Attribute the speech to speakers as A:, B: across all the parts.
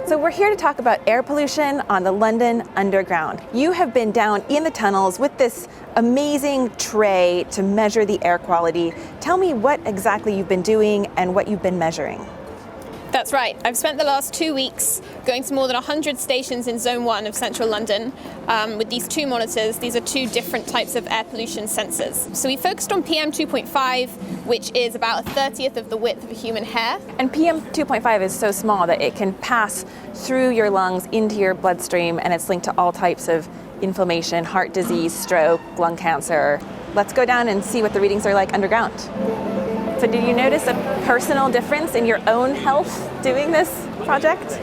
A: So we're here to talk about air pollution on the London Underground. You have been down in the tunnels with this amazing tray to measure the air quality. Tell me what exactly you've been doing and what you've been measuring.
B: That's right. I've spent the last 2 weeks going to more than 100 stations in Zone 1 of central London with these two monitors. These are two different types of air pollution sensors. So we focused on PM 2.5, which is about a 30th of the width of a human hair.
A: And PM 2.5 is so small that it can pass through your lungs into your bloodstream, and it's linked to all types of inflammation, heart disease, stroke, lung cancer. Let's go down and see what the readings are like underground. So did you notice a personal difference in your own health doing this project?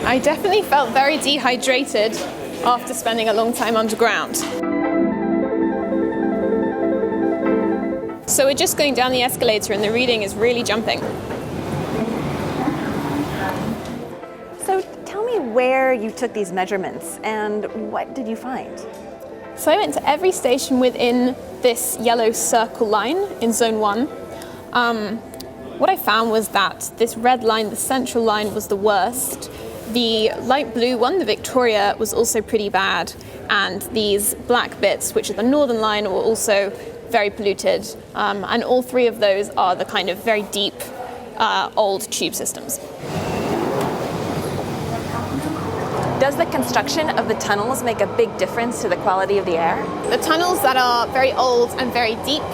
B: I definitely felt very dehydrated after spending a long time underground. So we're just going down the escalator and the reading is really jumping.
A: So tell me where you took these measurements and what did you find?
B: So I went to every station within this yellow circle line in Zone 1. What I found was that this red line, the central line, was the worst. The light blue one, the Victoria, was also pretty bad. And these black bits, which are the northern line, were also very polluted. And all three of those are the kind of very deep, old tube systems.
A: Does the construction of the tunnels make a big difference to the quality of the air?
B: The tunnels that are very old and very deep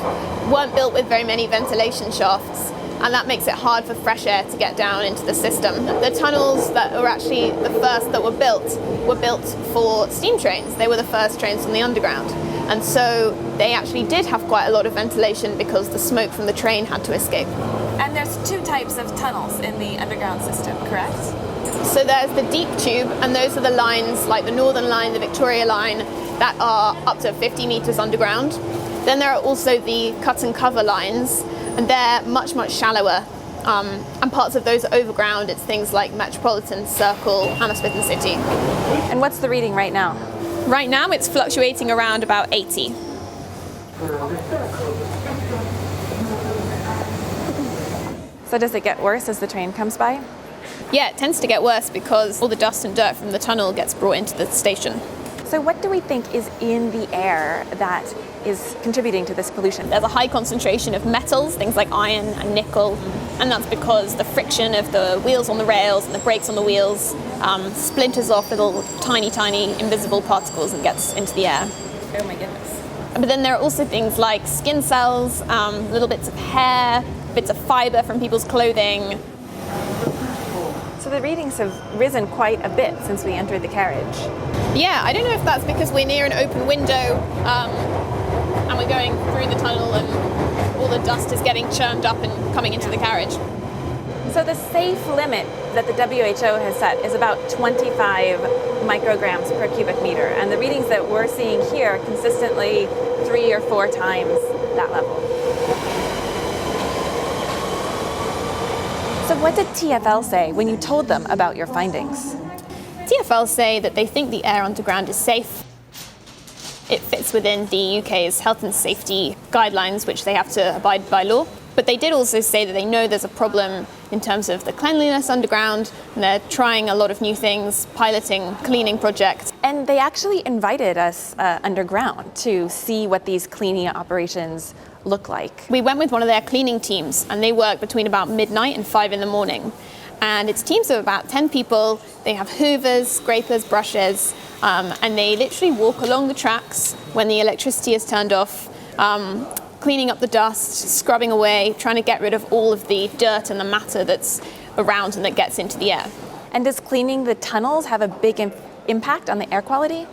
B: weren't built with very many ventilation shafts, and that makes it hard for fresh air to get down into the system. The tunnels that were actually the first that were built for steam trains. They were the first trains from the underground. And so they actually did have quite a lot of ventilation because the smoke from the train had to escape.
A: And there's two types of tunnels in the underground system, correct?
B: So there's the deep tube, and those are the lines like the Northern Line, the Victoria Line, that are up to 50 meters underground. Then there are also the cut and cover lines, and they're much, much shallower. And parts of those are overground. It's things like Metropolitan, Circle, Hammersmith and City.
A: And what's the reading right now?
B: Right now it's fluctuating around about 80.
A: So does it get worse as the train comes by?
B: Yeah, it tends to get worse because all the dust and dirt from the tunnel gets brought into the station.
A: So what do we think is in the air that is contributing to this pollution?
B: There's a high concentration of metals, things like iron and nickel, and that's because the friction of the wheels on the rails and the brakes on the wheels splinters off little tiny, tiny invisible particles and gets into the air.
A: Oh my goodness.
B: But then there are also things like skin cells, little bits of hair, bits of fiber from people's clothing.
A: So the readings have risen quite a bit since we entered the carriage.
B: Yeah, I don't know if that's because we're near an open window and we're going through the tunnel and all the dust is getting churned up and coming into the carriage.
A: So the safe limit that the WHO has set is about 25 micrograms per cubic meter, and the readings that we're seeing here are consistently 3 or 4 times that level. So what did TfL say when you told them about your findings?
B: TfL say that they think the air underground is safe. It fits within the UK's health and safety guidelines, which they have to abide by law. But they did also say that they know there's a problem in terms of the cleanliness underground, and they're trying a lot of new things, piloting cleaning projects.
A: And they actually invited us underground to see what these cleaning operations look like.
B: We went with one of their cleaning teams, and they work between about midnight and 5 in the morning. And it's teams of about 10 people. They have hoovers, scrapers, brushes, and they literally walk along the tracks when the electricity is turned off, cleaning up the dust, scrubbing away, trying to get rid of all of the dirt and the matter that's around and that gets into the air.
A: And does cleaning the tunnels have a big impact on the air quality?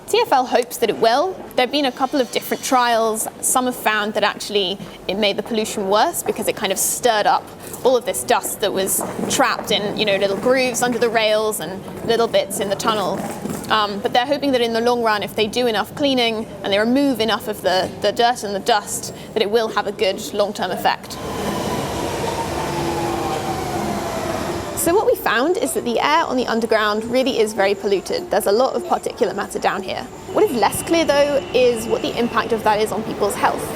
B: TfL hopes that it will. There have been a couple of different trials. Some have found that actually it made the pollution worse because it kind of stirred up all of this dust that was trapped in, little grooves under the rails and little bits in the tunnel. But they're hoping that in the long run, if they do enough cleaning and they remove enough of the dirt and the dust, that it will have a good long-term effect. So what we found is that the air on the underground really is very polluted. There's a lot of particulate matter down here. What is less clear though is what the impact of that is on people's health.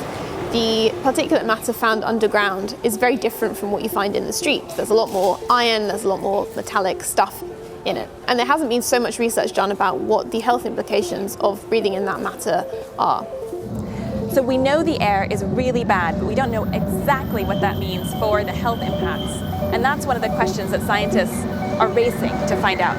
B: The particulate matter found underground is very different from what you find in the street. There's a lot more iron, there's a lot more metallic stuff in it. And there hasn't been so much research done about what the health implications of breathing in that matter are.
A: So we know the air is really bad, but we don't know exactly what that means for the health impacts. And that's one of the questions that scientists are racing to find out.